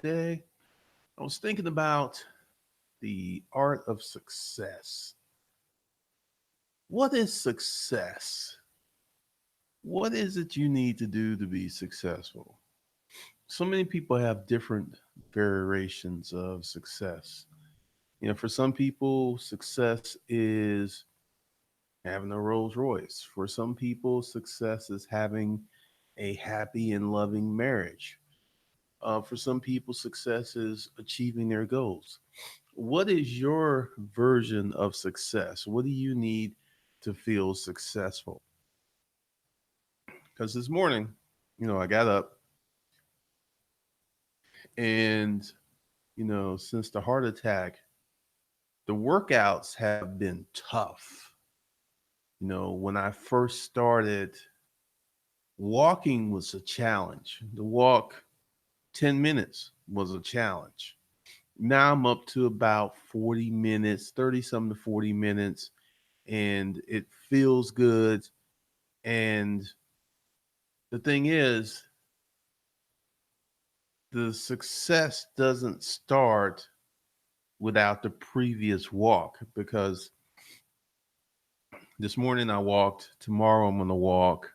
today. I was thinking about the art of success. What is success? What is it you need to do to be successful? So many people have different variations of success. For some people, success is having a Rolls Royce. For some people, success is having a happy and loving marriage. For some people, success is achieving their goals. What is your version of success? What do you need to feel successful? Because this morning, I got up and, since the heart attack, the workouts have been tough. When I first started, walking was a challenge. The walk 10 minutes was a challenge. Now I'm up to about 40 minutes, 30 something to 40 minutes, and it feels good. And the thing is, the success doesn't start without the previous walk because this morning I walked, tomorrow I'm going to walk,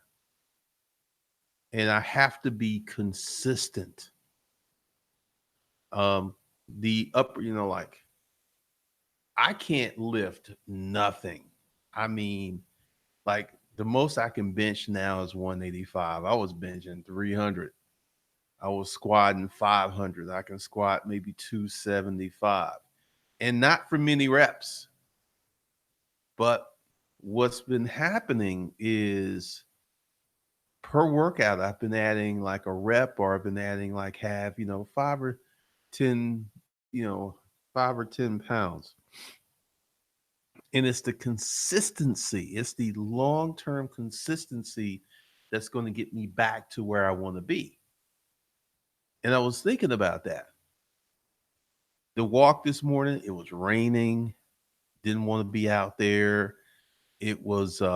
and I have to be consistent. Um, the upper, like I can't lift nothing. I mean, like the most I can bench now is 185. I was benching 300. I was squatting 500. I can squat maybe 275 and not for many reps. But what's been happening is per workout, I've been adding like a rep or I've been adding like half, 10, 5 or 10 pounds. And it's the consistency, it's the long term consistency that's going to get me back to where I want to be. And I was thinking about that. The walk this morning, it was raining, didn't want to be out there. It was it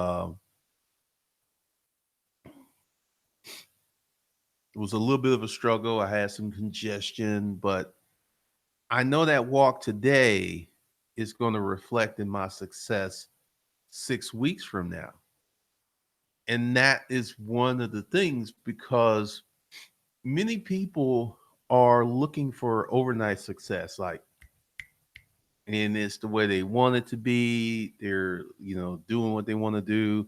was a little bit of a struggle. I had some congestion, but I know that walk today is going to reflect in my success 6 weeks from now. And that is one of the things because many people are looking for overnight success, like, and it's the way they want it to be. They're, doing what they want to do.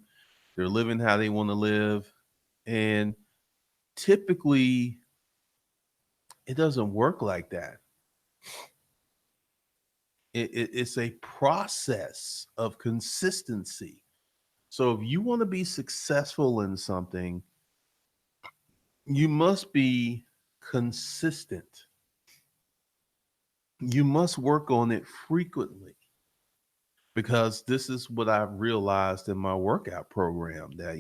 They're living how they want to live. And typically, it doesn't work like that. It's a process of consistency. So if you want to be successful in something, you must be consistent. You must work on it frequently because this is what I've realized in my workout program that,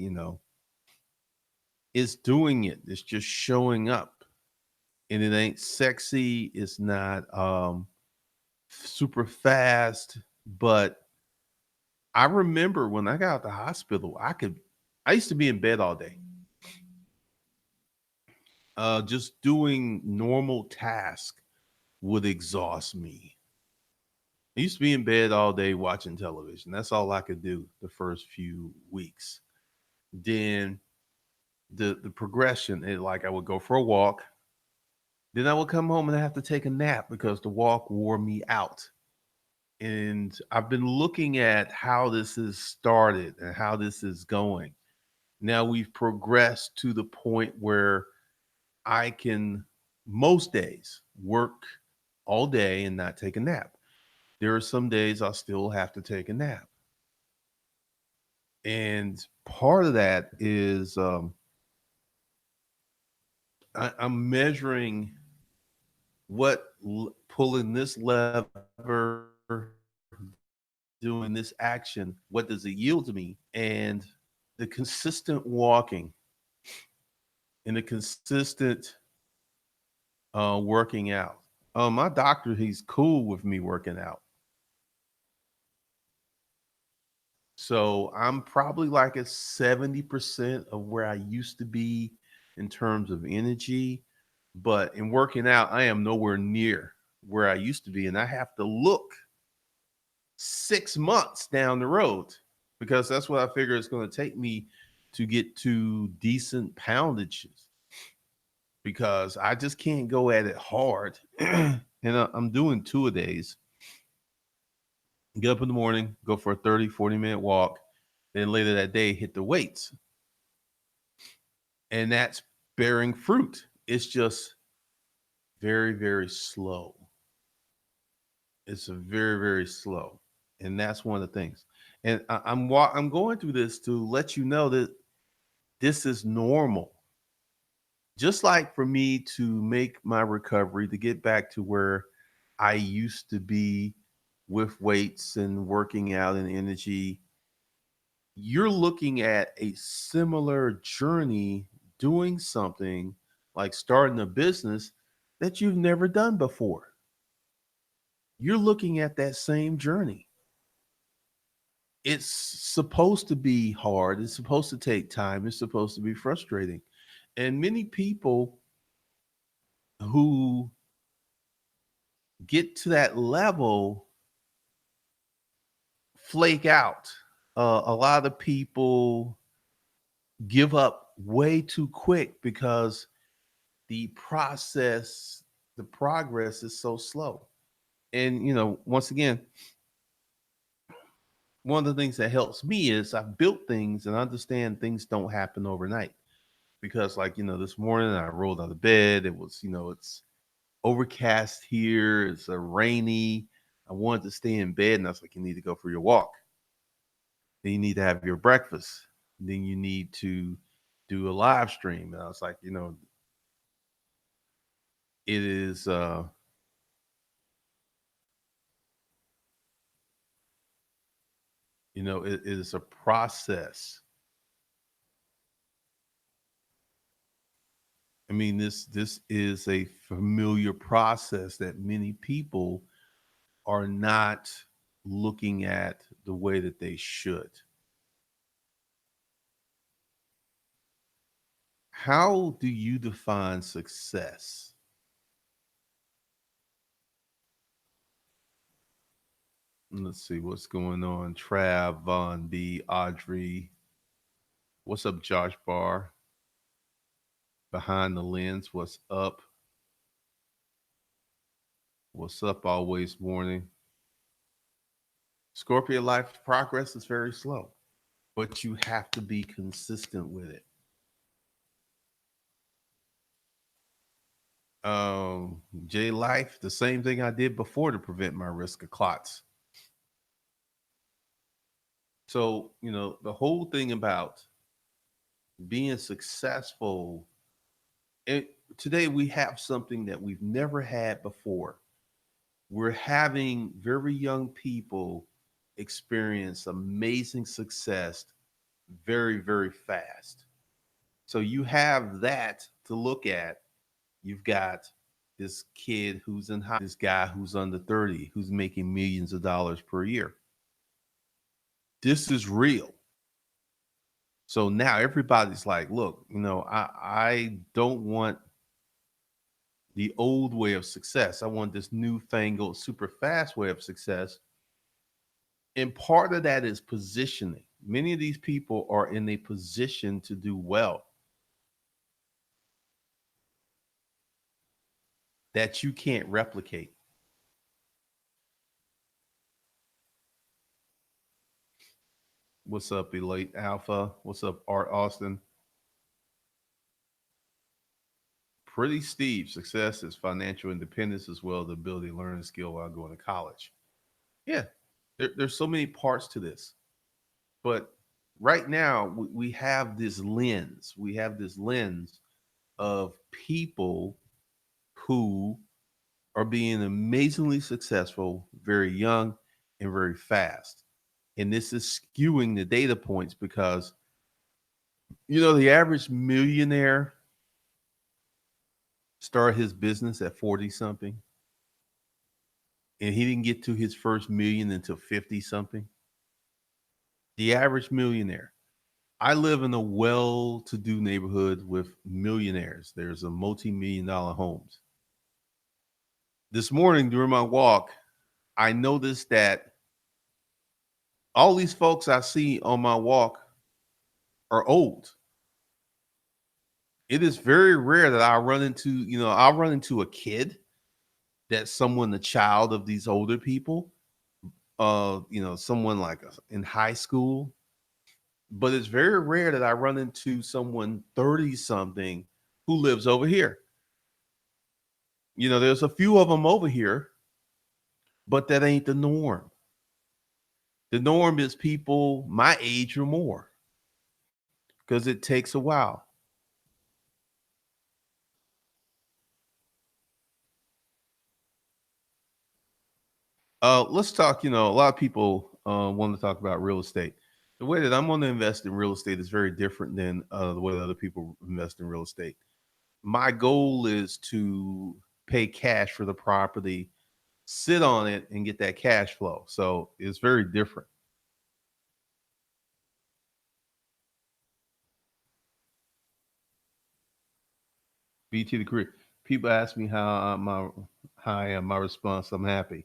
it's doing it. It's just showing up. And it ain't sexy. It's not super fast, but I remember when I got out the hospital, I used to be in bed all day, just doing normal tasks would exhaust me. I used to be in bed all day watching television. That's all I could do the first few weeks. Then the progression, like I would go for a walk, then I would come home and I have to take a nap because the walk wore me out. And I've been looking at how this has started and how this is going. Now we've progressed to the point where I can most days work all day and not take a nap. There are some days I'll still have to take a nap. And part of that is I'm measuring pulling this lever, doing this action, what does it yield to me? And the consistent walking and the consistent working out. My doctor, he's cool with me working out. So I'm probably like at 70% of where I used to be in terms of energy. But in working out, I am nowhere near where I used to be. And I have to look 6 months down the road because that's what I figure it's going to take me to get to decent poundages because I just can't go at it hard. And I'm doing two a days. Get up in the morning, go for a 30, 40-minute walk. Then later that day, hit the weights. And that's bearing fruit. It's just very, very slow. It's a very, very slow. And that's one of the things. And I'm going through this to let you know that this is normal. Just like for me to make my recovery to get back to where I used to be with weights and working out and energy, you're looking at a similar journey doing something like starting a business that you've never done before. You're looking at that same journey. It's supposed to be hard. It's supposed to take time. It's supposed to be frustrating. And many people who get to that level flake out. A lot of people give up way too quick because the process, the progress is so slow. And, once again, one of the things that helps me is I've built things and understand things don't happen overnight. Because, like, this morning I rolled out of bed. It was, it's overcast here. It's a rainy. I wanted to stay in bed, and I was like, you need to go for your walk. Then you need to have your breakfast. Then you need to do a live stream. And I was like, it is it is a process. I mean, this is a familiar process that many people are not looking at the way that they should. How do you define success? Let's see what's going on. Trav, Von B, Audrey. What's up, Josh Barr? Behind the lens, what's up? What's up, always morning? Scorpio life progress is very slow, but you have to be consistent with it. J Life, the same thing I did before to prevent my risk of clots. So, the whole thing about being successful, today we have something that we've never had before. We're having very young people experience amazing success very, very fast. So you have that to look at. You've got this kid who's in high, this guy who's under 30, who's making millions of dollars per year. This is real. So now everybody's like, look, I don't want the old way of success. I want this newfangled, super fast way of success. And part of that is positioning. Many of these people are in a position to do well that you can't replicate. What's up, Elite Alpha? What's up, Art Austin? Pretty Steve. Success is financial independence as well as the ability to learn a skill while going to college. Yeah, there's so many parts to this. But right now, we have this lens. We have this lens of people who are being amazingly successful, very young and very fast. And this is skewing the data points because, the average millionaire started his business at 40 something and he didn't get to his first million until 50 something. The average millionaire. I live in a well-to-do neighborhood with millionaires. There's a multi-million dollar homes. This morning during my walk, I noticed that all these folks I see on my walk are old. It is very rare that I'll run into a kid that's someone, the child of these older people, someone like in high school. But it's very rare that I run into someone 30 something who lives over here. There's a few of them over here, but that ain't the norm. The norm is people my age or more because it takes a while. Let's talk. A lot of people want to talk about real estate. The way that I'm going to invest in real estate is very different than the way that other people invest in real estate. My goal is to pay cash for the property, sit on it, and get that cash flow. So it's very different. BT the career. People ask me how I am. My response: I'm happy.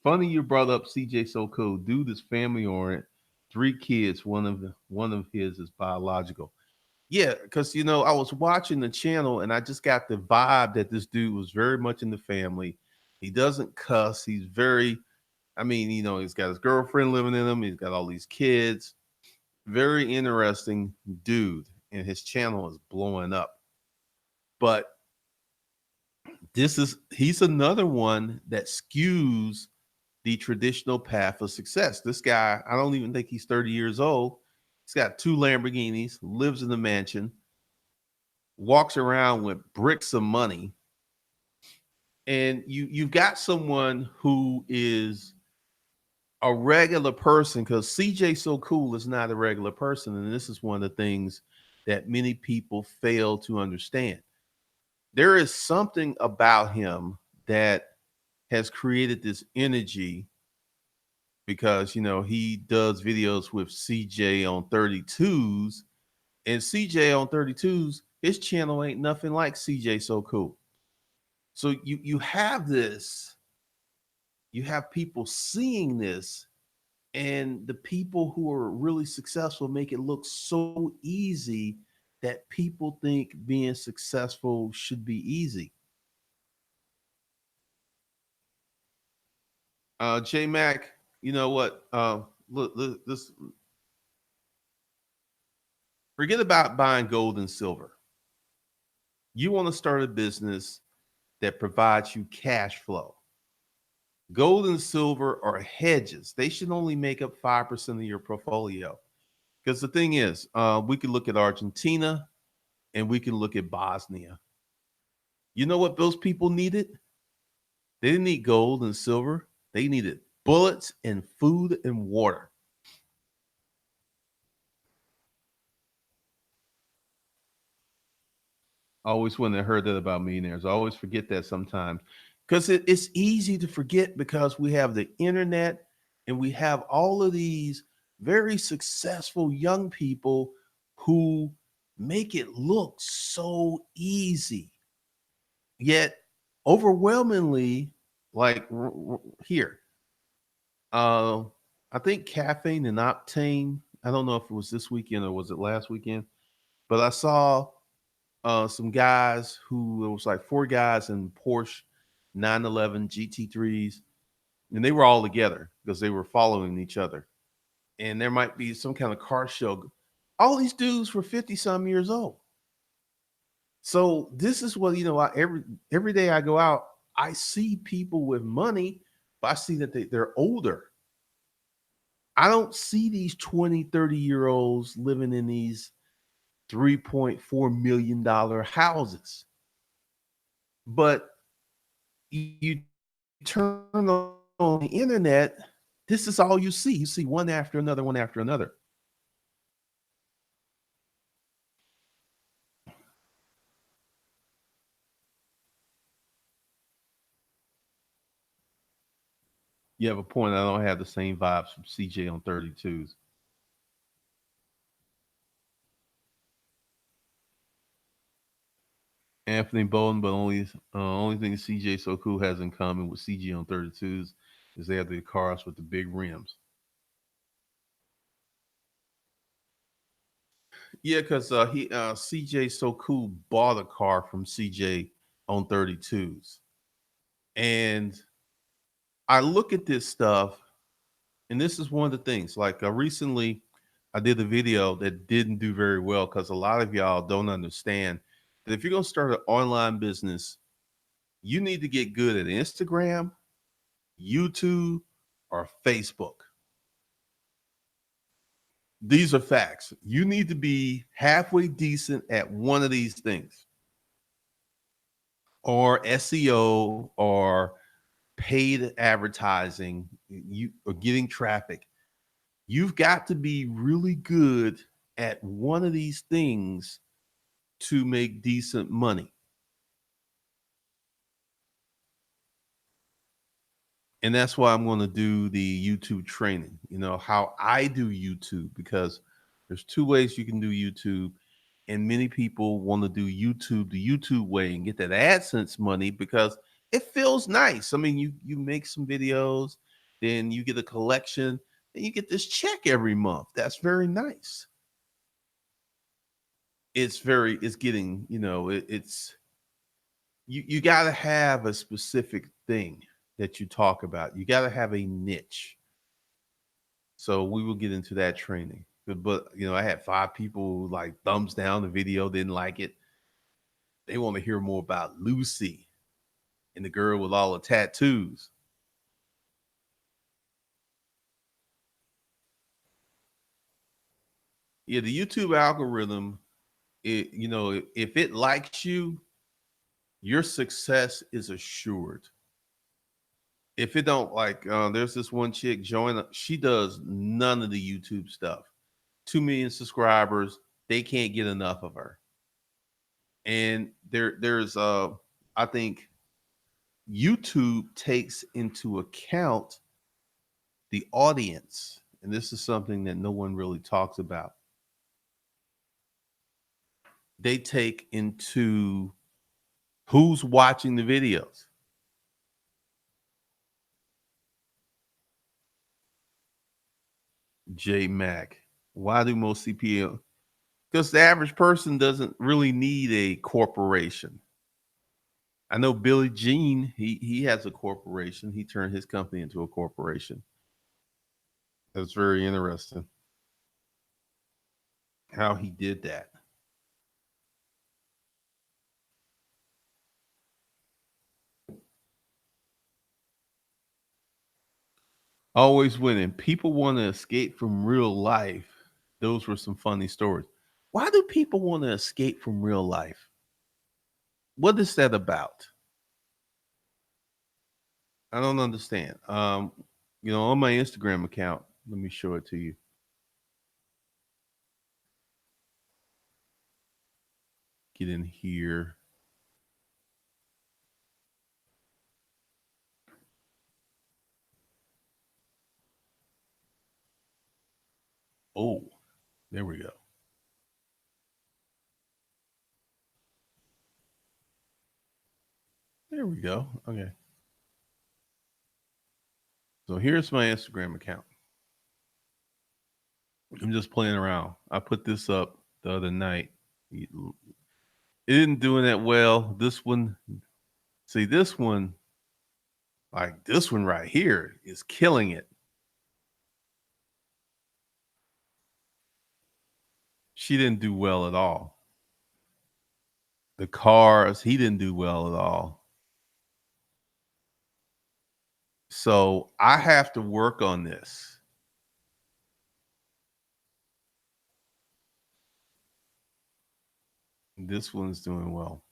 Funny you brought up CJ So Cool. Dude is family oriented. Three kids. One of his is biological. Yeah, because I was watching the channel and I just got the vibe that this dude was very much in the family. He doesn't cuss. He's very, he's got his girlfriend living in him. He's got all these kids. Very interesting dude, and his channel is blowing up. But he's another one that skews the traditional path of success. This guy, I don't even think he's 30 years old. He's got two Lamborghinis, lives in the mansion, walks around with bricks of money. And you've got someone who is a regular person, because CJ So Cool is not a regular person. And this is one of the things that many people fail to understand. There is something about him that has created this energy because he does videos with CJ on 32s, and CJ on 32s, his channel ain't nothing like CJ So Cool. So you have people seeing this, and the people who are really successful make it look so easy that people think being successful should be easy. J Mac, you know what? Look, this forget about buying gold and silver. You want to start a business that provides you cash flow. Gold and silver are hedges. They should only make up 5% of your portfolio. Because the thing is, we could look at Argentina and we can look at Bosnia. You know what those people needed? They didn't need gold and silver. They needed bullets and food and water. Always when I heard that about millionaires, I always forget that sometimes because it's easy to forget because we have the internet and we have all of these very successful young people who make it look so easy. Yet, overwhelmingly, like here, uh, I think caffeine and octane. I don't know if it was this weekend or was it last weekend, but I saw some guys who it was like four guys in Porsche 911 GT3s, and they were all together because they were following each other. And there might be some kind of car show. All these dudes were 50 some years old. So this is what every day I go out, I see people with money, but I see that they're older. I don't see these 20, 30-year olds living in these $3.4 million houses. But you turn on the internet, this is all you see. You see one after another, one after another. You have a point. I don't have the same vibes from CJ on 32s. Anthony Bolden, but only thing CJ So Cool has in common with CG on 32s is they have the cars with the big rims. Yeah, because he CJ So Cool bought a car from CJ on 32s, and I look at this stuff, and this is one of the things. Like recently, I did a video that didn't do very well because a lot of y'all don't understand that if you're gonna start an online business, you need to get good at Instagram, YouTube, or Facebook. These are facts. You need to be halfway decent at one of these things, or SEO, or paid advertising, you or getting traffic. You've got to be really good at one of these things to make decent money. And that's why I'm going to do the YouTube training, how I do YouTube, because there's two ways you can do YouTube. And many people want to do YouTube the YouTube way and get that AdSense money because it feels nice. I mean, you make some videos, then you get a collection, and you get this check every month. That's very nice. It's getting, it's you got to have a specific thing that you talk about. You got to have a niche. So we will get into that training. But I had 5 people like thumbs down the video, didn't like it. They want to hear more about Lucy and the girl with all the tattoos. Yeah, the YouTube algorithm, if it likes you, your success is assured. If it don't, like, there's this one chick, Joanna, she does none of the YouTube stuff. 2 million subscribers, they can't get enough of her. And there's I think YouTube takes into account the audience, and this is something that no one really talks about. They take into who's watching the videos. J Mac. Why do most CPL? Because the average person doesn't really need a corporation. I know Billy Jean, he has a corporation. He turned his company into a corporation. That's very interesting how he did that. Always winning. People want to escape from real life. Those were some funny stories. Why do people want to escape from real life? What is that about? I don't understand. On my Instagram account, let me show it to you. Get in here. Oh, there we go. There we go. Okay. So here's my Instagram account. I'm just playing around. I put this up the other night. It isn't doing that well. This one, see, this one, like this one right here, is killing it. She didn't do well at all. The cars, he didn't do well at all. So I have to work on this. This one's doing well.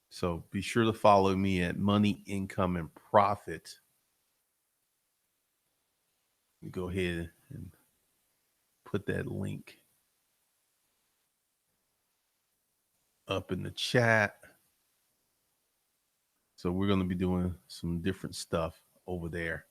So be sure to follow me at Money, Income, and Profit. Go ahead and put that link up in the chat. So we're going to be doing some different stuff over there.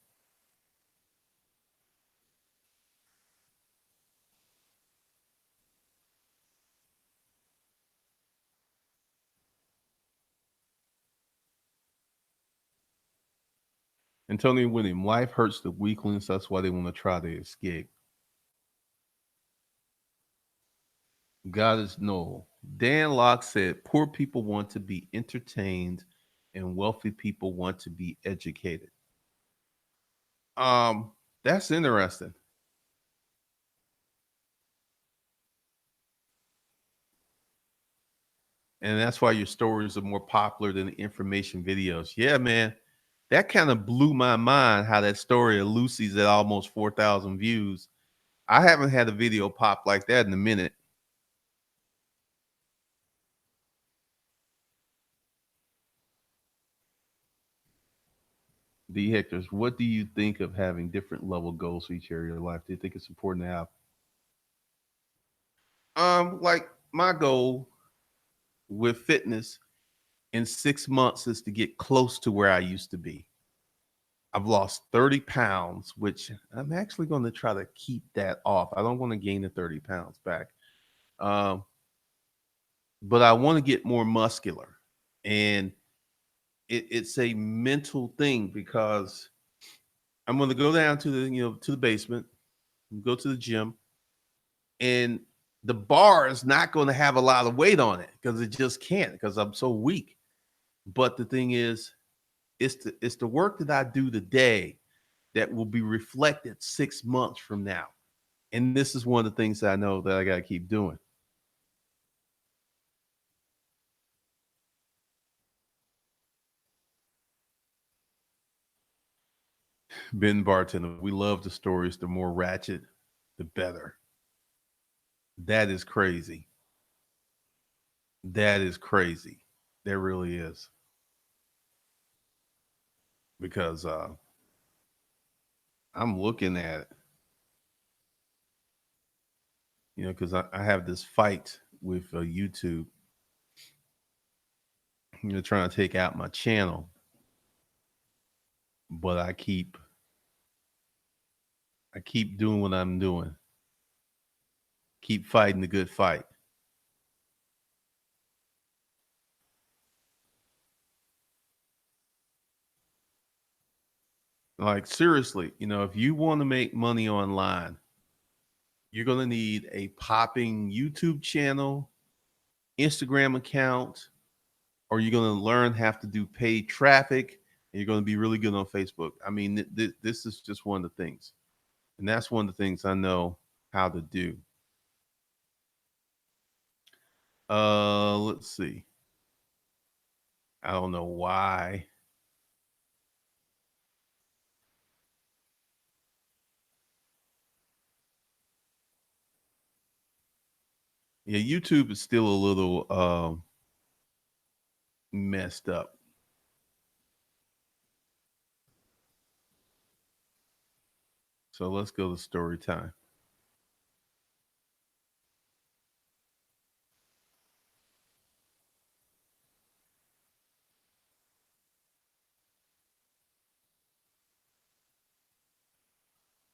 Antonio William, life hurts the weaklings. That's why they want to try to escape. God is no. Dan Locke said, poor people want to be entertained and wealthy people want to be educated. That's interesting. And that's why your stories are more popular than the information videos. Yeah, man. That kind of blew my mind how that story of Lucy's at almost 4,000 views. I haven't had a video pop like that in a minute. D Hectors, what do you think of having different level goals for each area of life? Do you think it's important to have? Like my goal with fitness in 6 months is to get close to where I used to be. I've lost 30 pounds, which I'm actually going to try to keep that off. I don't want to gain the 30 pounds back. Um, but I want to get more muscular. And it's a mental thing because I'm going to go down to the basement, go to the gym, and the bar is not going to have a lot of weight on it because it just can't because I'm so weak. But the thing is, it's the work that I do today that will be reflected 6 months from now. And this is one of the things that I know that I got to keep doing. Ben Bartender, we love the stories. The more ratchet, the better. That is crazy. That is crazy. There really is. Because I'm looking at it, because I have this fight with YouTube, trying to take out my channel, but I keep doing what I'm doing. Keep fighting the good fight. Like seriously, if you want to make money online, you're going to need a popping YouTube channel, Instagram account, or you're going to learn how to do paid traffic, and you're going to be really good on Facebook. I mean, this is just one of the things. And that's one of the things I know how to do. Let's see. I don't know why. Yeah, YouTube is still a little messed up. So let's go to story time.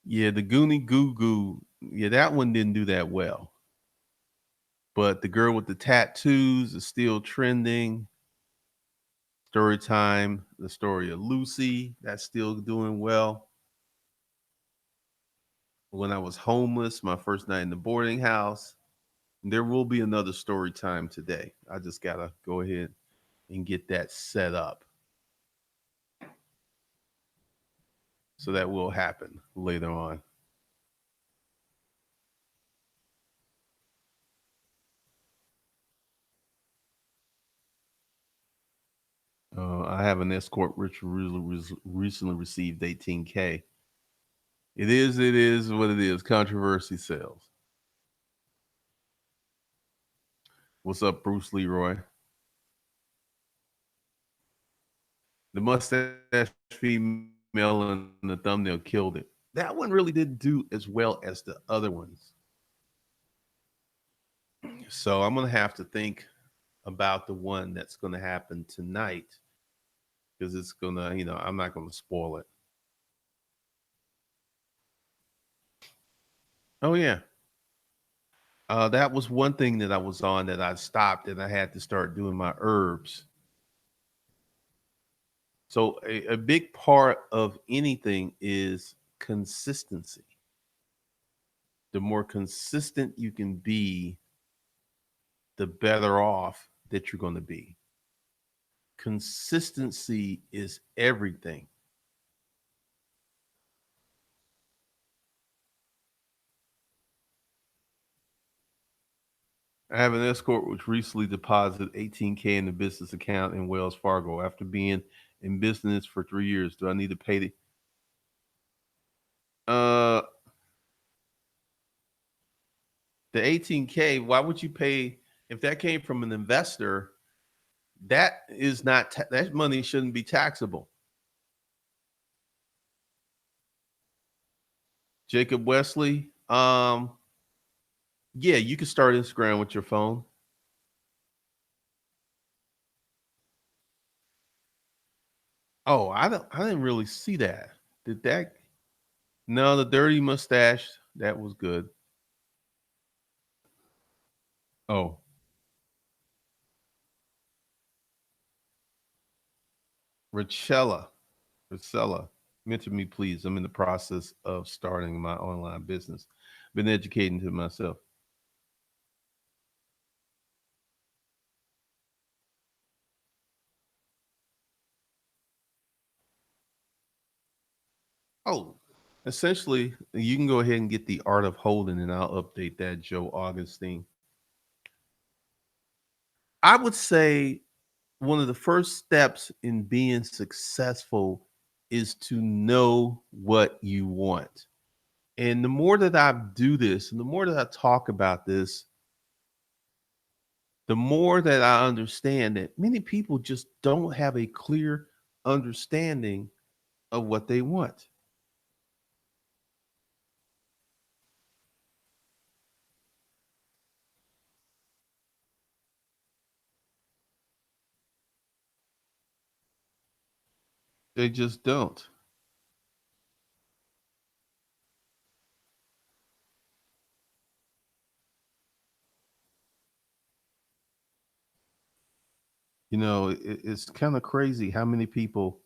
Yeah, the Goonie Goo Goo. Yeah, that one didn't do that well. But the girl with the tattoos is still trending. Story time, the story of Lucy, that's still doing well. When I was homeless, my first night in the boarding house. There will be another story time today. I just gotta go ahead and get that set up. So that will happen later on. I have an escort which recently received 18K. It is what it is. Controversy sells. What's up, Bruce Leroy? The mustache female in the thumbnail killed it. That one really didn't do as well as the other ones. So I'm gonna have to think about the one that's gonna happen tonight because it's gonna, I'm not gonna spoil it. Oh yeah. That was one thing that I was on that I stopped and I had to start doing my herbs. So a big part of anything is consistency. The more consistent you can be, the better off that you're going to be. Consistency is everything. I have an escort which recently deposited 18K in the business account in Wells Fargo after being in business for 3 years. Do I need to pay uh the 18K? Why would you pay if that came from an investor? That is not that money shouldn't be taxable. Jacob Wesley, yeah, you can start Instagram with your phone. Oh, I didn't really see that. Did that? No, the dirty mustache. That was good. Oh, Richella, Richella, mentor me, please. I'm in the process of starting my online business. Been educating to myself. Oh, essentially, you can go ahead and get the art of holding, and I'll update that, Joe Augustine. I would say one of the first steps in being successful is to know what you want. And the more that I do this and the more that I talk about this, the more that I understand that many people just don't have a clear understanding of what they want. They just don't. You know, it's kind of crazy how many people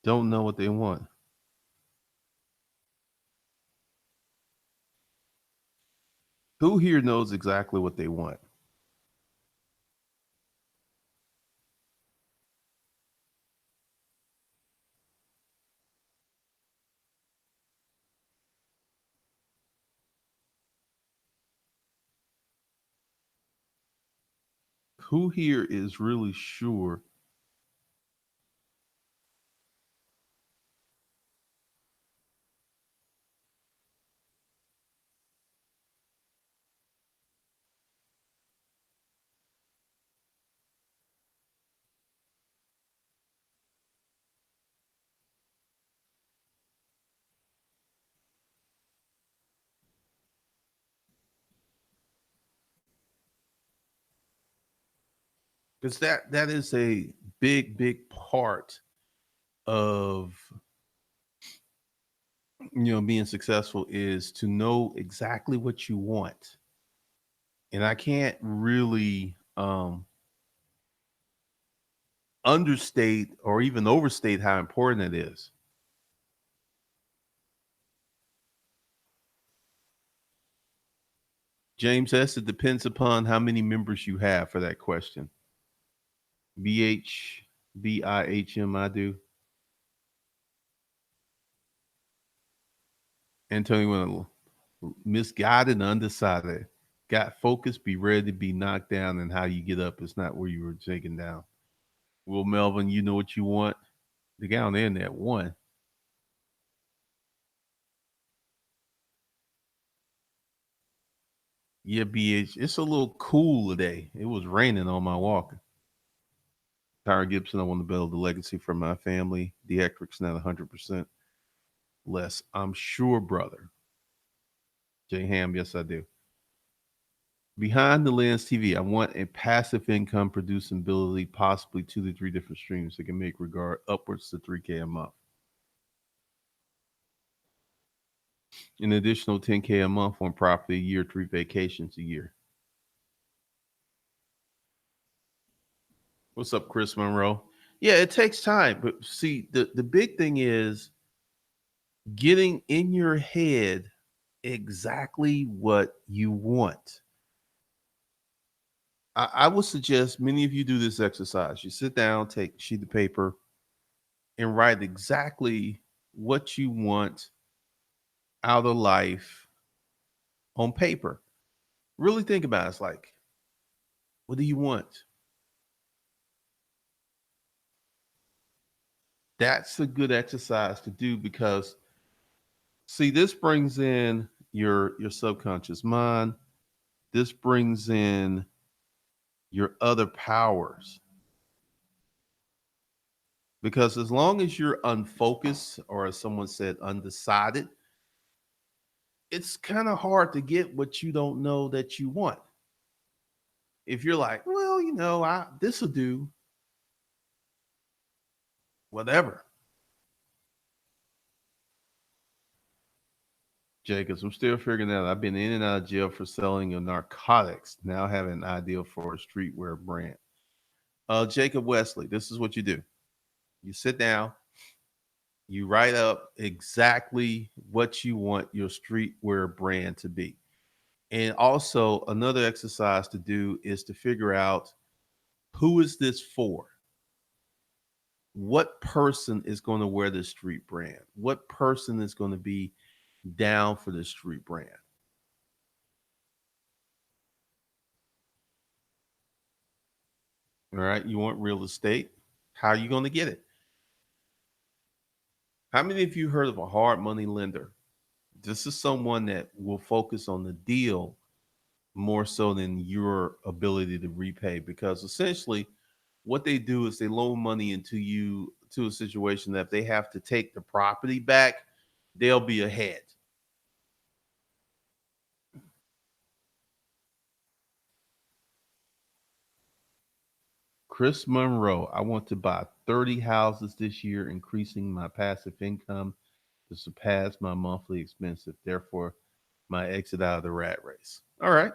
don't know what they want. Who here knows exactly what they want? Who here is really sure? Because that is a big part of being successful is to know exactly what you want. And I can't really understate or even overstate how important it is. James S. It depends upon how many members you have for that question. BHBIHM, I do. Antonio, misguided and undecided. Got focus, be ready to be knocked down, and how you get up is not where you were taken down. Will Melvin, you know what you want? The guy on the internet won. Yeah, BH. It's a little cool today. It was raining on my walk. Tyra Gibson, I want to build a legacy for my family. The Electric's not 100% less. I'm sure, brother. J Ham, yes, I do. Behind the Lens TV, I want a passive income producing ability, possibly 2 to 3 different streams that can make regard upwards to 3K a month. An additional 10K a month on property a year, 3 vacations a year. What's up, Chris Monroe? Yeah, it takes time, but see, the big thing is getting in your head exactly what you want. I would suggest many of you do this exercise. You sit down, take a sheet of paper, and write exactly what you want out of life on paper. Really think about it. It's like, what do you want? That's a good exercise to do because see, this brings in your subconscious mind. This brings in your other powers. Because as long as you're unfocused, or as someone said, undecided, it's kind of hard to get what you don't know that you want. If you're like, well, I this will do, whatever. Jacobs, I'm still figuring out. I've been in and out of jail for selling of narcotics. Now I have an idea for a streetwear brand. Jacob Wesley, this is what you do. You sit down, you write up exactly what you want your streetwear brand to be. And also, another exercise to do is to figure out, who is this for? What person is going to wear this street brand? What person is going to be down for this street brand? All right. You want real estate. How are you going to get it? How many of you heard of a hard money lender? This is someone that will focus on the deal more so than your ability to repay, because essentially what they do is they loan money into you to a situation that if they have to take the property back, they'll be ahead. Chris Monroe, I want to buy 30 houses this year, increasing my passive income to surpass my monthly expenses, therefore my exit out of the rat race. All right.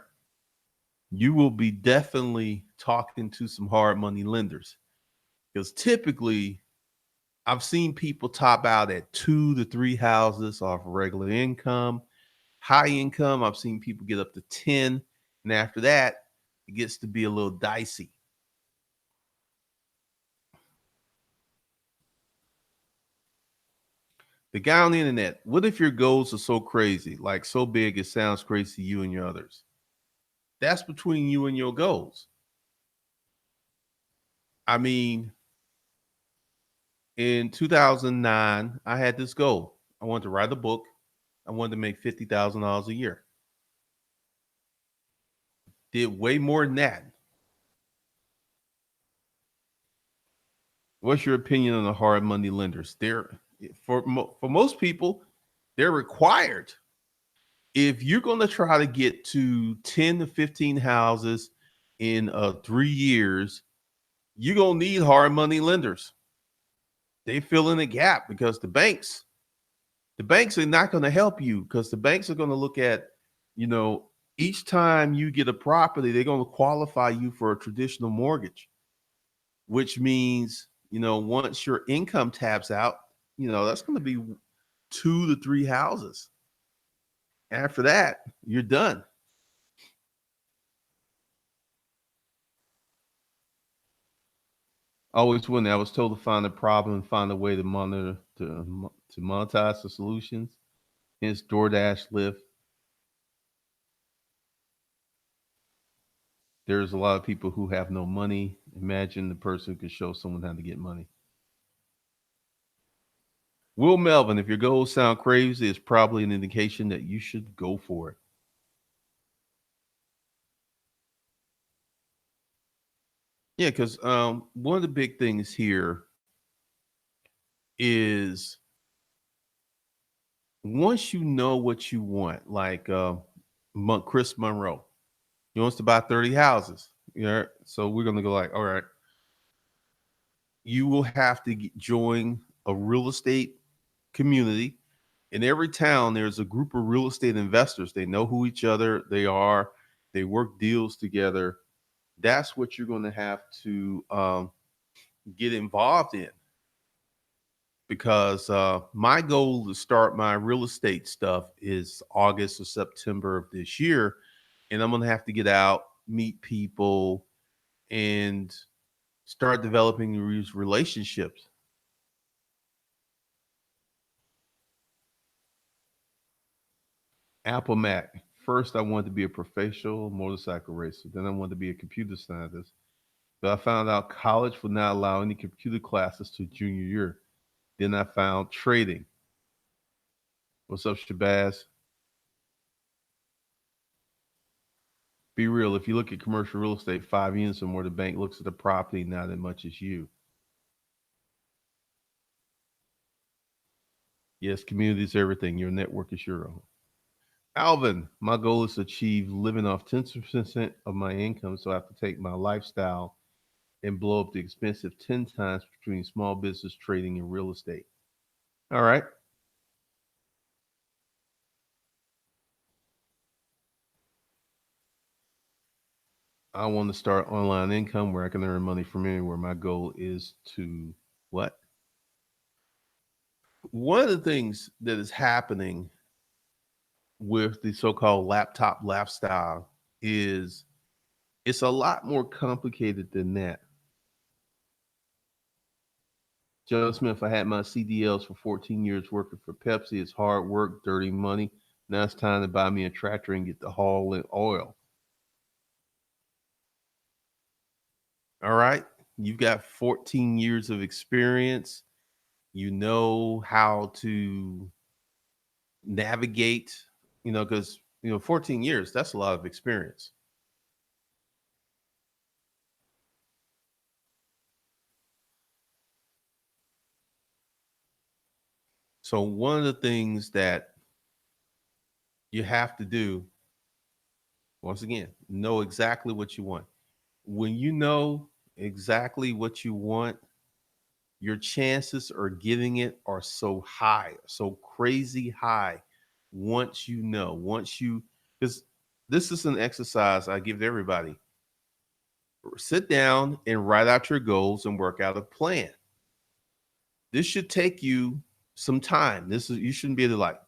You will be definitely talking to some hard money lenders, because typically I've seen people top out at 2 to 3 houses off regular income. High income, I've seen people get up to 10. And after that, it gets to be a little dicey. The guy on the internet, what if your goals are so crazy, like so big it sounds crazy to you and your others? That's between you and your goals. I mean, in 2009, I had this goal. I wanted to write a book. I wanted to make $50,000 a year. Did way more than that. What's your opinion on the hard money lenders? They're for most people, they're required. If you're going to try to get to 10 to 15 houses in 3 years, you're going to need hard money lenders. They fill in the gap because the banks are not going to help you, because the banks are going to look at, you know, each time you get a property, they're going to qualify you for a traditional mortgage, which means, once your income taps out, that's going to be 2 to 3 houses. After that, you're done. Always when I was told to find a problem and find a way to monitor to monetize the solutions. Hence DoorDash, Lyft. There's a lot of people who have no money. Imagine the person who can show someone how to get money. Will Melvin, if your goals sound crazy, it's probably an indication that you should go for it. Yeah, because one of the big things here is, once you know what you want, like Chris Monroe, he wants to buy 30 houses. Yeah, so we're gonna go like, all right, you will have to join a real estate community. In every town, there's a group of real estate investors. They know who each other they are. They work deals together. That's what you're going to have to get involved in, because my goal to start my real estate stuff is August or September of this year. And I'm going to have to get out, meet people, and start developing these relationships. Apple Mac. First, I wanted to be a professional motorcycle racer. Then I wanted to be a computer scientist. But I found out college would not allow any computer classes to junior year. Then I found trading. What's up, Shabazz? Be real. If you look at commercial real estate, 5 units or more, the bank looks at the property not as much as you. Yes, community is everything. Your network is your own. Alvin, my goal is to achieve living off 10% of my income, so I have to take my lifestyle and blow up the expensive 10 times between small business trading and real estate. All right. I want to start online income where I can earn money from anywhere. My goal is to what? One of the things that is happening with the so-called laptop lifestyle is it's a lot more complicated than that. Joe Smith, I had my CDLs for 14 years working for Pepsi. It's hard work, dirty money. Now it's time to buy me a tractor and get the haul in oil. All right. You've got 14 years of experience. You know how to navigate, because, 14 years, that's a lot of experience. So, one of the things that you have to do, once again, know exactly what you want. When you know exactly what you want, your chances of getting it are so high, so crazy high. Because this is an exercise I give to everybody. Sit down and write out your goals and work out a plan. This should take you some time. You shouldn't be able to, like,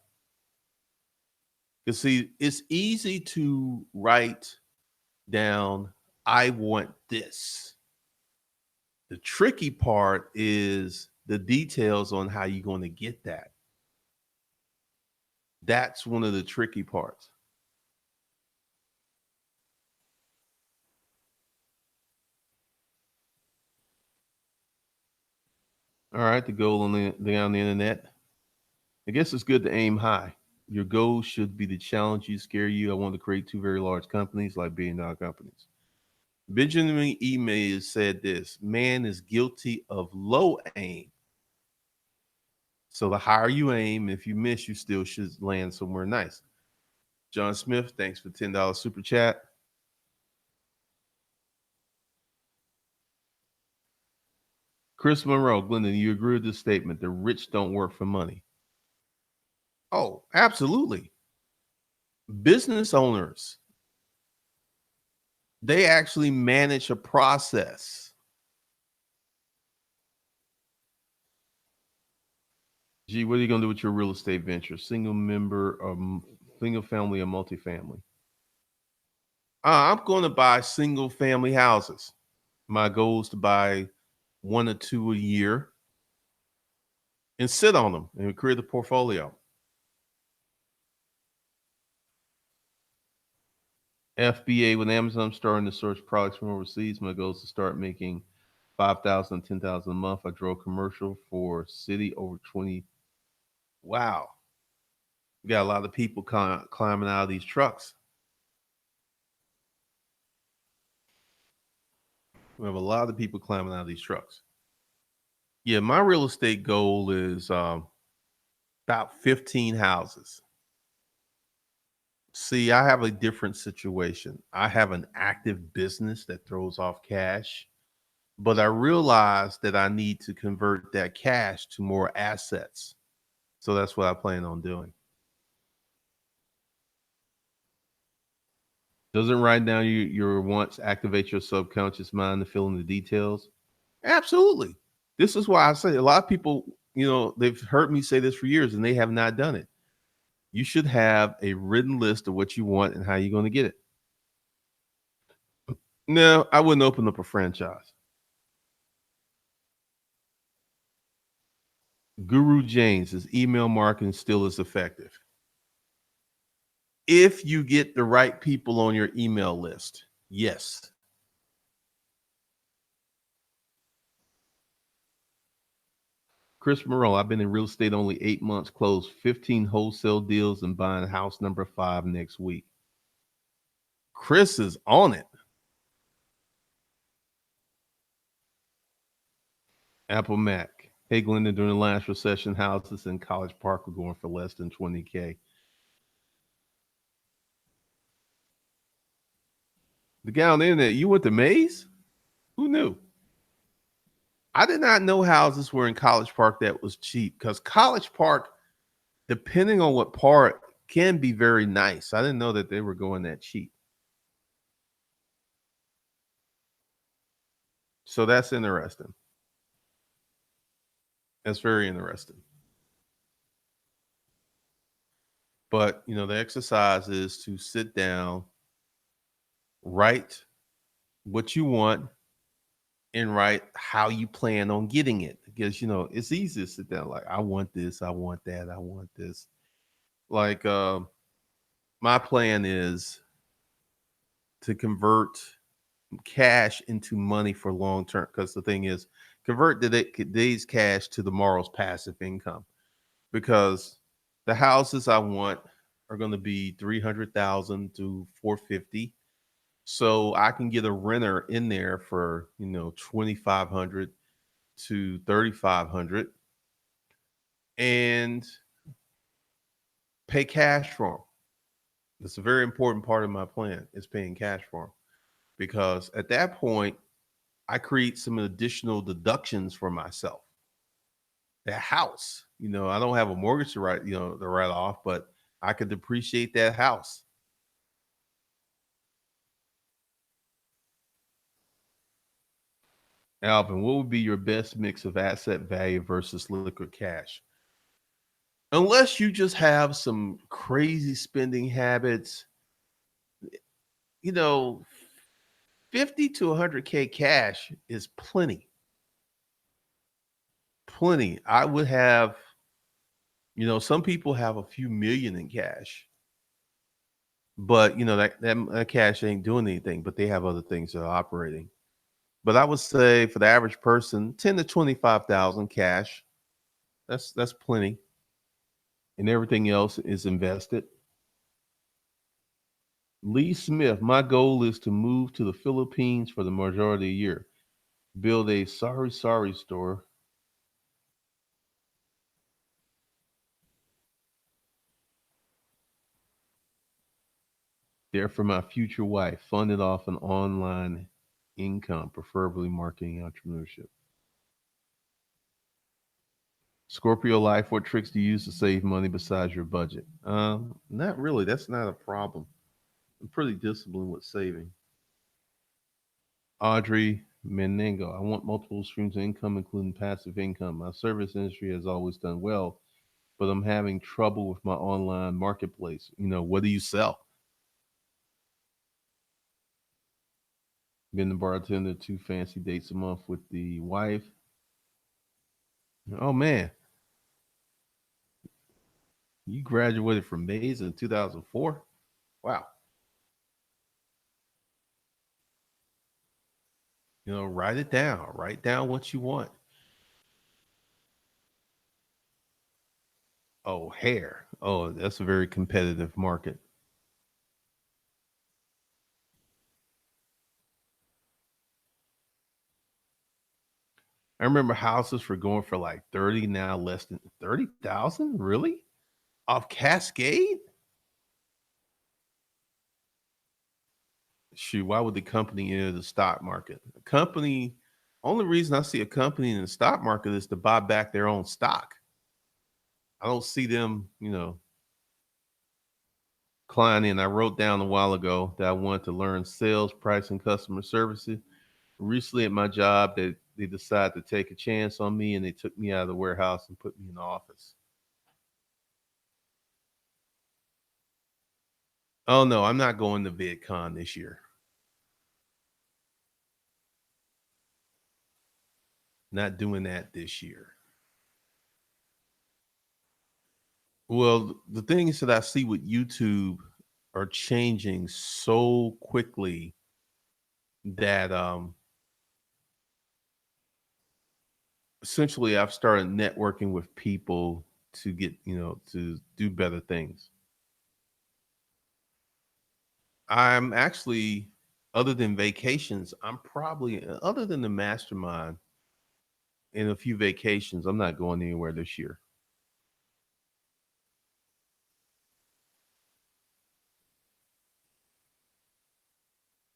because see, it's easy to write down, I want this. The tricky part is the details on how you're going to get that. That's one of the tricky parts. All right, the goal on the internet. I guess it's good to aim high. Your goal should be the challenge you scare you. I want to create two very large companies like billion-dollar companies. Benjamin Email said this: man is guilty of low aim. So the higher you aim, if you miss, you still should land somewhere nice. John Smith, thanks for $10 super chat. Chris Monroe, Glendon, you agree with this statement? The rich don't work for money. Oh, absolutely. Business owners, they actually manage a process. Gee, what are you going to do with your real estate venture? Single family or multifamily? I'm going to buy single family houses. My goal is to buy one or two a year and sit on them and create a portfolio. FBA with Amazon, I'm starting to source products from overseas. My goal is to start making 5,000, 10,000 a month. I drove commercial for city over 20. Wow. We got a lot of people climbing out of these trucks. We have a lot of people climbing out of these trucks. Yeah, my real estate goal is about 15 houses. See, I have a different situation. I have an active business that throws off cash, but I realize that I need to convert that cash to more assets. So that's what I plan on doing. Doesn't writing down your wants activate your subconscious mind to fill in the details? Absolutely. This is why I say a lot of people, they've heard me say this for years and they have not done it. You should have a written list of what you want and how you're going to get it. No, I wouldn't open up a franchise. Guru James, is email marketing still as effective? If you get the right people on your email list, yes. Chris Moreau, I've been in real estate only 8 months, closed 15 wholesale deals and buying house number 5 next week. Chris is on it. Apple Mac. Hey, Glenda, during the last recession, houses in College Park were going for less than 20K. The guy on the internet, you went to Maze? Who knew? I did not know houses were in College Park that was cheap because College Park, depending on what part, can be very nice. I didn't know that they were going that cheap. So that's interesting. That's very interesting. But, the exercise is to sit down, write what you want, and write how you plan on getting it. Because, it's easy to sit down like, I want this, I want that, I want this. Like, my plan is to convert cash into money for long term. Because the thing is, convert today's cash to tomorrow's passive income. Because the houses I want are going to be 300,000 to 450. So I can get a renter in there for 2,500 to 3,500 and pay cash for them. That's a very important part of my plan is paying cash for them because at that point I create some additional deductions for myself. That house, I don't have a mortgage to write off, but I could depreciate that house. Alvin, what would be your best mix of asset value versus liquid cash? Unless you just have some crazy spending habits, you know, 50 to 100K cash is plenty. Plenty. I would have, some people have a few million in cash, but that cash ain't doing anything, but they have other things that are operating. But I would say for the average person, 10 to 25,000 cash. That's plenty. And everything else is invested. Lee Smith, my goal is to move to the Philippines for the majority of the year. Build a sorry store. There for my future wife. Fund it off an online income, preferably marketing entrepreneurship. Scorpio life, what tricks do you use to save money besides your budget? Not really. That's not a problem. I'm pretty disciplined with saving. Audrey Menengo, I want multiple streams of income, including passive income. My service industry has always done well, but I'm having trouble with my online marketplace. What do you sell? Been the bartender, 2 fancy dates a month with the wife. Oh man, you graduated from Mays in 2004? Wow. Write it down. Write down what you want. Oh, hair. Oh, that's a very competitive market. I remember houses for going for like 30, now less than 30,000. Really? Off Cascade? Shoot, why would the company enter the stock market? The company, only reason I see a company in the stock market is to buy back their own stock. I don't see them, Client, and I wrote down a while ago that I wanted to learn sales, pricing, customer services. Recently at my job, they decided to take a chance on me and they took me out of the warehouse and put me in the office. Oh no, I'm not going to VidCon this year. Not doing that this year. Well, the things that I see with YouTube are changing so quickly that essentially I've started networking with people to get, to do better things. I'm actually, other than vacations, I'm probably, other than the mastermind and a few vacations, I'm not going anywhere this year.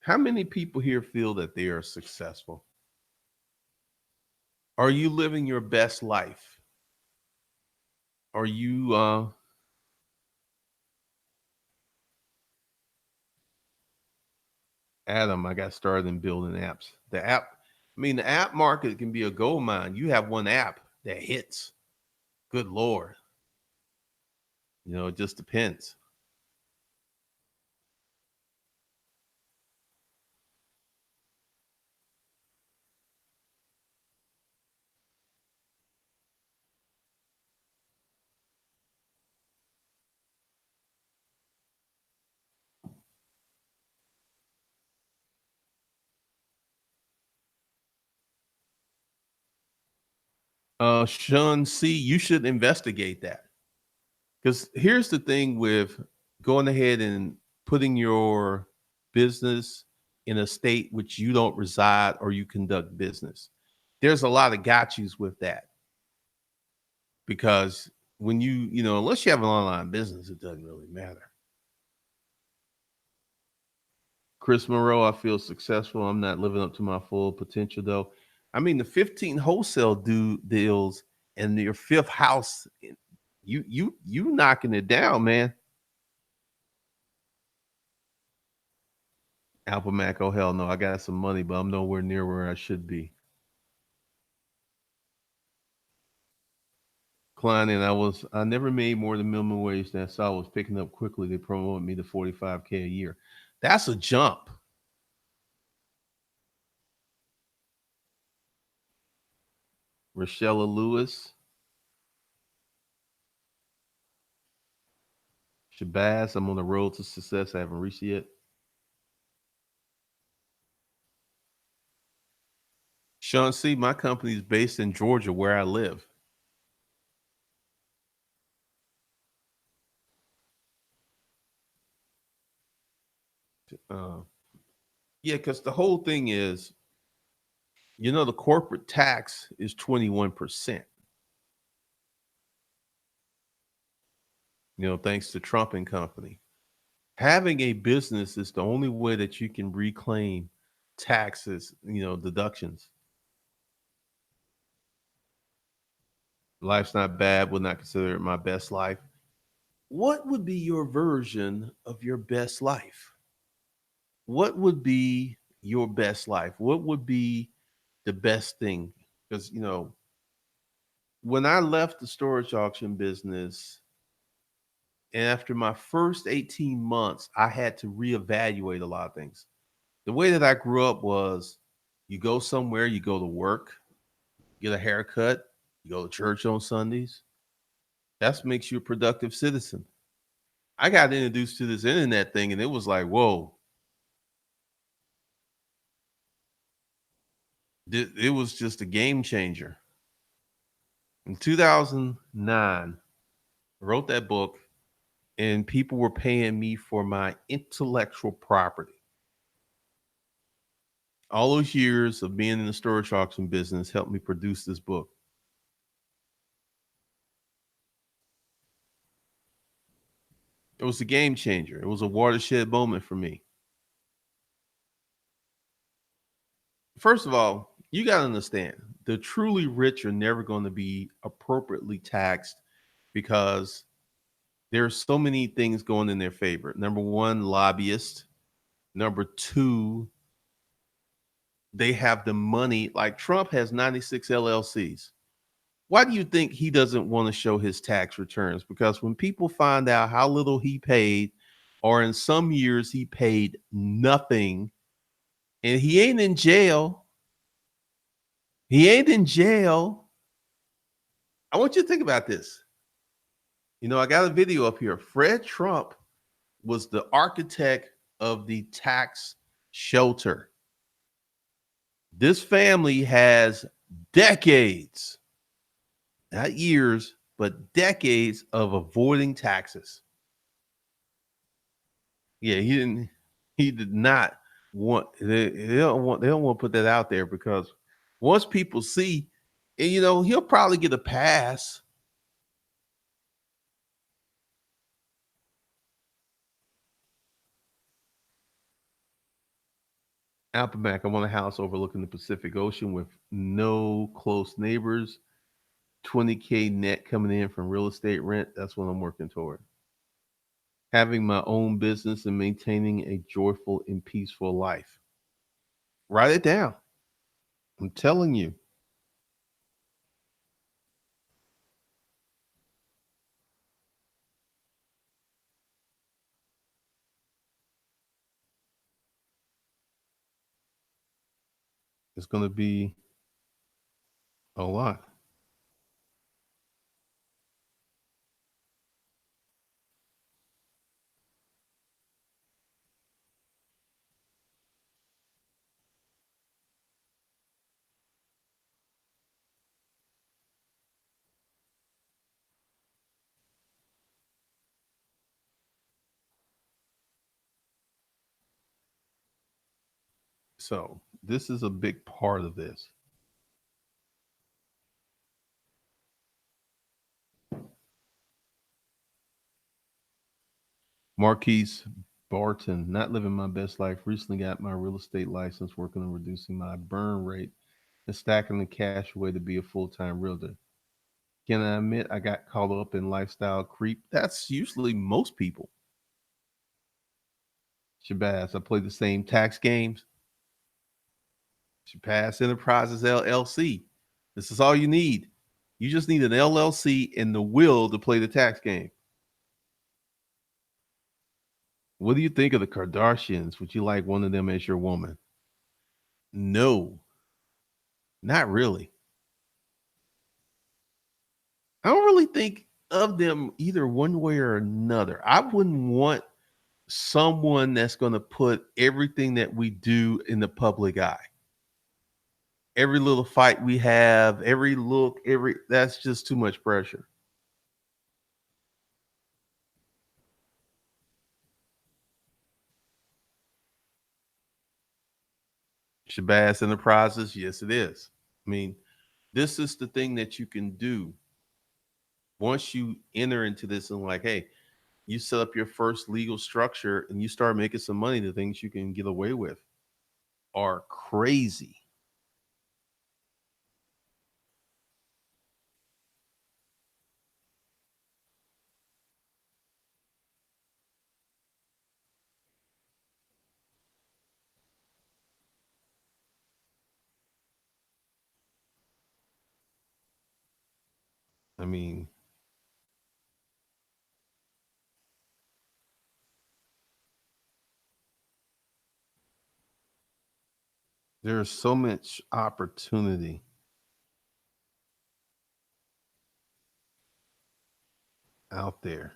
How many people here feel that they are successful? Are you living your best life? Are you, Adam? I got started in building apps. The app market can be a gold mine. You have one app that hits. Good Lord. It just depends. Sean C, you should investigate that. Because here's the thing with going ahead and putting your business in a state which you don't reside or you conduct business. There's a lot of got yous with that because when unless you have an online business, it doesn't really matter. Chris Monroe, I feel successful. I'm not living up to my full potential though. I mean, the 15 wholesale deals and your fifth house, you knocking it down, man. Apple Mac, oh hell no. I got some money, but I'm nowhere near where I should be. Climbing, I never made more than minimum wage. That's all I was picking up quickly. They promoted me to 45K a year. That's a jump. Rochella Lewis, Shabazz, I'm on the road to success. I haven't reached it yet. Sean C, my company is based in Georgia where I live. Uh, yeah, because the whole thing is, the corporate tax is 21%, thanks to Trump and company. Having a business is the only way that you can reclaim taxes, deductions. Life's not bad, would not consider it my best life. What would be your version of your best life? What would be your best life? What would be the best thing? Because, when I left the storage auction business, and after my first 18 months, I had to reevaluate a lot of things. The way that I grew up was you go somewhere, you go to work, get a haircut, you go to church on Sundays. That makes you a productive citizen. I got introduced to this internet thing and it was like, whoa, it was just a game changer. In 2009, I wrote that book and people were paying me for my intellectual property. All those years of being in the storage auction business helped me produce this book. It was a game changer. It was a watershed moment for me. First of all, you got to understand the truly rich are never going to be appropriately taxed because There are so many things going in their favor. Number one, lobbyists. Number two, they have the money. Like Trump has 96 LLCs. Why do you think he doesn't want to show his tax returns? Because when people find out how little he paid, or in some years he paid nothing, and he ain't in jail, he ain't in jail. I want you to think about this. I got a video up here. Fred Trump was the architect of the tax shelter. This family has decades, not years, but decades of avoiding taxes. Yeah, he did not want they don't want to put that out there because once people see, and he'll probably get a pass. Alphabet, I want a house overlooking the Pacific Ocean with no close neighbors, 20K net coming in from real estate rent. That's what I'm working toward. Having my own business and maintaining a joyful and peaceful life. Write it down. I'm telling you, it's going to be a lot. So, this is a big part of this. Marquise Barton, not living my best life. Recently got my real estate license, working on reducing my burn rate and stacking the cash away to be a full time realtor. Can I admit I got caught up in lifestyle creep? That's usually most people. Shabazz, I play the same tax games. Shabazz Enterprises LLC. This is all you need. You just need an LLC and the will to play the tax game. What do you think of the Kardashians? Would you like one of them as your woman? No, not really. I don't really think of them either one way or another. I wouldn't want someone that's going to put everything that we do in the public eye. Every little fight we have, every look, that's just too much pressure. Shabazz Enterprises, yes, it is. I mean, this is the thing that you can do once you enter into this and like, hey, you set up your first legal structure and you start making some money, the things you can get away with are crazy. I mean, there's so much opportunity out there.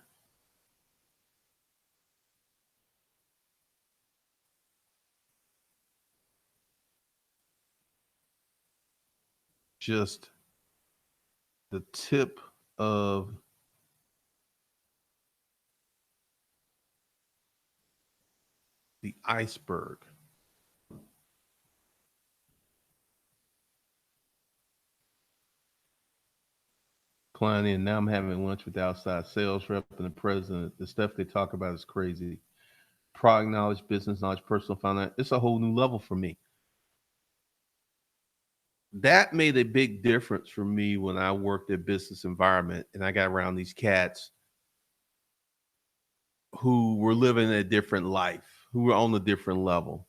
Just the tip of the iceberg. Client in, now I'm having lunch with the outside sales rep and the president. The stuff they talk about is crazy. Product knowledge, business knowledge, personal finance. It's a whole new level for me. That made a big difference for me when I worked at business environment and I got around these cats who were living a different life, who were on a different level.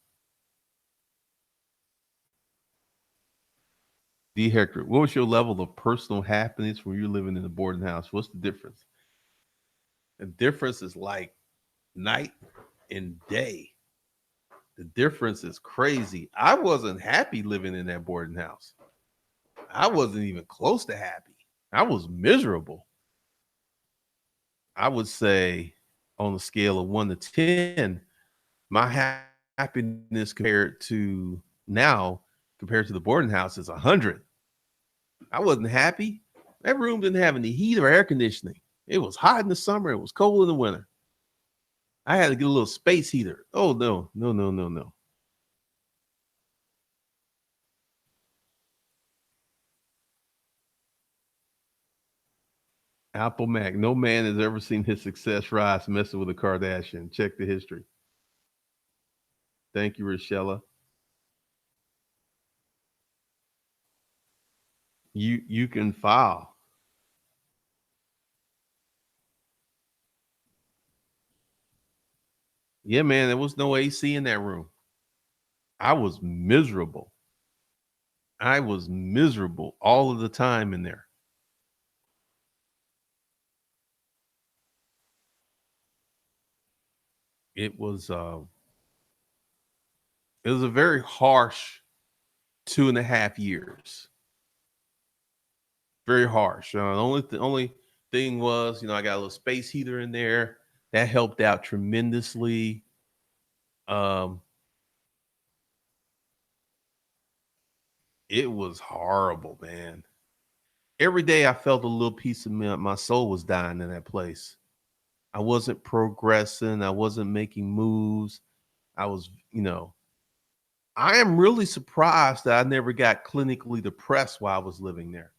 D. Hector, what was your level of personal happiness when you're living in a boarding house? What's the difference? The difference is like night and day. The difference is crazy. I wasn't happy living in that boarding house. I wasn't even close to happy. I was miserable. I would say on a scale of 1 to 10, my happiness compared to the boarding house is 100. I wasn't happy. That room didn't have any heat or air conditioning. It was hot in the summer. It was cold in the winter. I had to get a little space heater. Oh no, no, no, no, no. Apple Mac. No man has ever seen his success rise messing with a Kardashian. Check the history. Thank you, Rochella. You can file. Yeah, man, there was no AC in that room. I was miserable. I was miserable all of the time in there. It was uh it was a very harsh 2.5 years. Very harsh. The only thing was, I got a little space heater in there. That helped out tremendously. Um, it was horrible, man. Every day I felt a little piece of me, my soul was dying in that place. I wasn't progressing. I wasn't making moves. I was, I am really surprised that I never got clinically depressed while I was living there.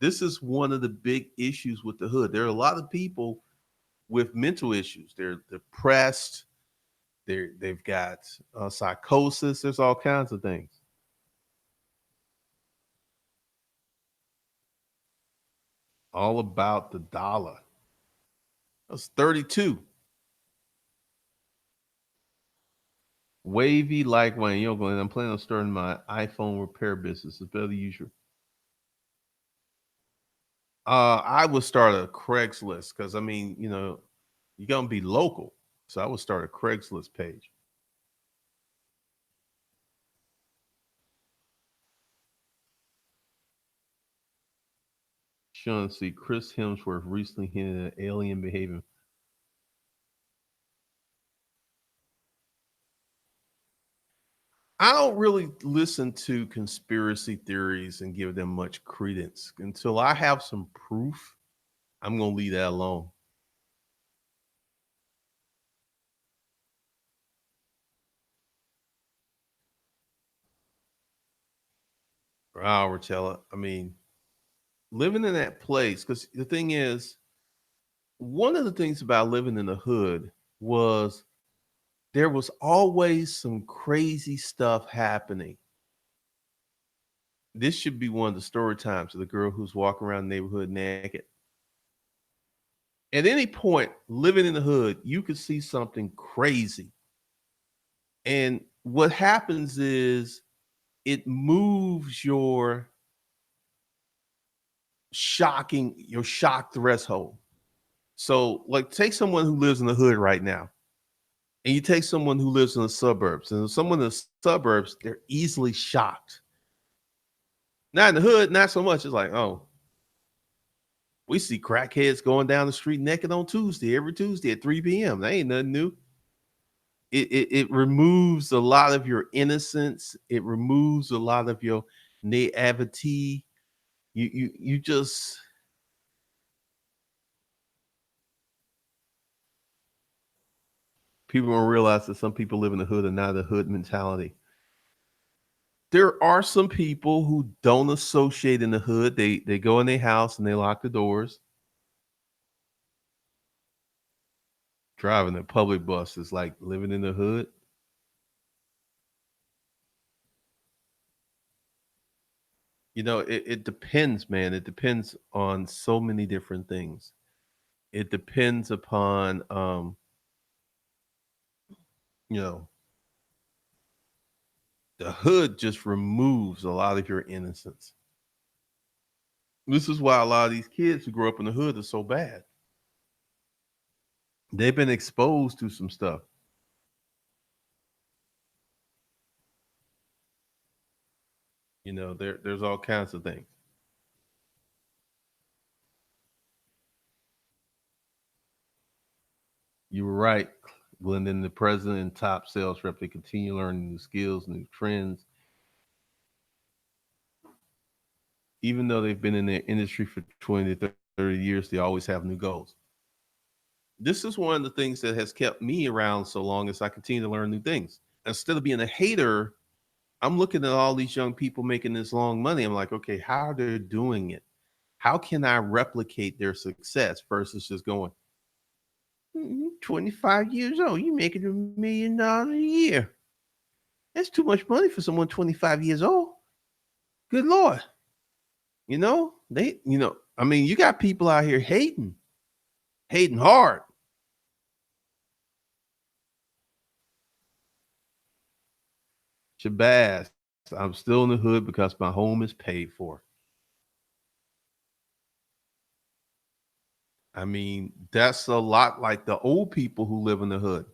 This is one of the big issues with the hood. There are a lot of people with mental issues. They're depressed. They've got psychosis. There's all kinds of things. All about the dollar. That's 32. Wavy like Wayne. Glenn, I'm planning on starting my iPhone repair business. It's better to use your. I would start a Craigslist because I mean, you're gonna be local. So I would start a Craigslist page. Sean C. Chris Hemsworth recently hinted at alien behavior. I don't really listen to conspiracy theories and give them much credence until I have some proof. I'm gonna leave that alone. Wow, Rochella. I mean, living in that place, because the thing is, one of the things about living in the hood was there was always some crazy stuff happening. This should be one of the story times of the girl who's walking around the neighborhood naked. At any point, living in the hood, you could see something crazy. And what happens is it moves your shock threshold. So, like, take someone who lives in the hood right now, and you take someone who lives in the suburbs, and someone in the suburbs, they're easily shocked. Not in the hood, not so much. It's like, oh, we see crackheads going down the street naked on Tuesday, every Tuesday at 3 p.m. That ain't nothing new. It removes a lot of your innocence. It removes a lot of your naivety. You just people don't realize that some people live in the hood and not a hood mentality. There are some people who don't associate in the hood. They go in their house and they lock the doors. Driving a public bus is like living in the hood. It depends, man. It depends on so many different things. It depends upon You know, the hood just removes a lot of your innocence. This is why a lot of these kids who grow up in the hood are so bad. They've been exposed to some stuff. There's all kinds of things. You were right, Glendon. The president and top sales rep, they continue learning new skills, new trends, even though they've been in the industry for 20 to 30 years. They always have new goals. This is one of the things that has kept me around so long as I continue to learn new things. Instead of being a hater, I'm looking at all these young people making this long money. I'm like, okay, how are they doing it? How can I replicate their success versus just going, 25 years old, you making $1 million a year. That's too much money for someone 25 years old. Good Lord. I mean, you got people out here hating hard. Shabazz, I'm still in the hood because my home is paid for. I mean, that's a lot like the old people who live in the hood.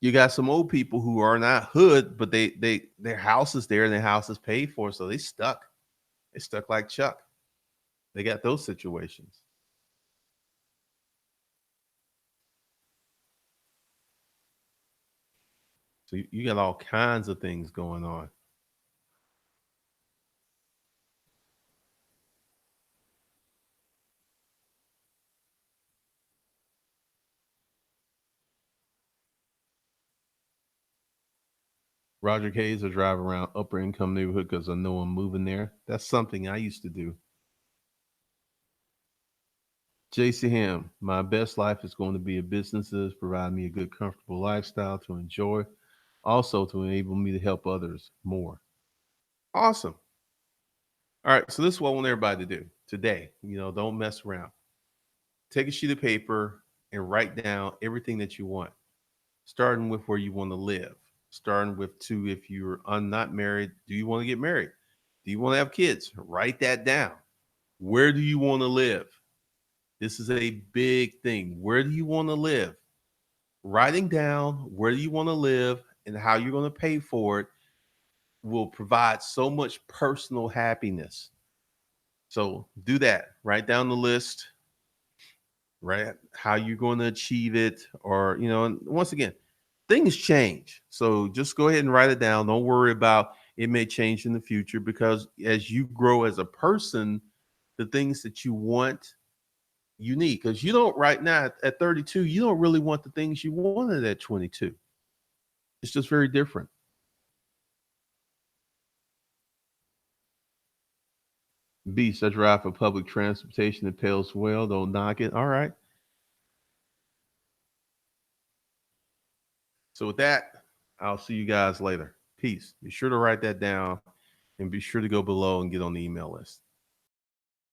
You got some old people who are not hood, but their house is there and their house is paid for, so they stuck. They stuck like Chuck. They got those situations. So you got all kinds of things going on. Roger Hayes will drive around upper income neighborhood because I know I'm moving there. That's something I used to do. JC Ham, my best life is going to be a businesses, provide me a good, comfortable lifestyle to enjoy, also to enable me to help others more. Awesome. All right. So this is what I want everybody to do today. Don't mess around. Take a sheet of paper and write down everything that you want, starting with where you want to live, starting with two, if you're not married, do you want to get married? Do you want to have kids? Write that down. Where do you want to live? This is a big thing. Where do you want to live? Writing down where do you want to live and how you're going to pay for it will provide so much personal happiness. So do that. Write down the list, right? How you're going to achieve it, or and once again, things change. So just go ahead and write it down. Don't worry about it may change in the future, because as you grow as a person, the things that you want, you need, because you don't right now at 32, you don't really want the things you wanted at 22. It's just very different. Beast, I drive for public transportation. It pays well. Don't knock it. All right. So with that, I'll see you guys later. Peace. Be sure to write that down and be sure to go below and get on the email list.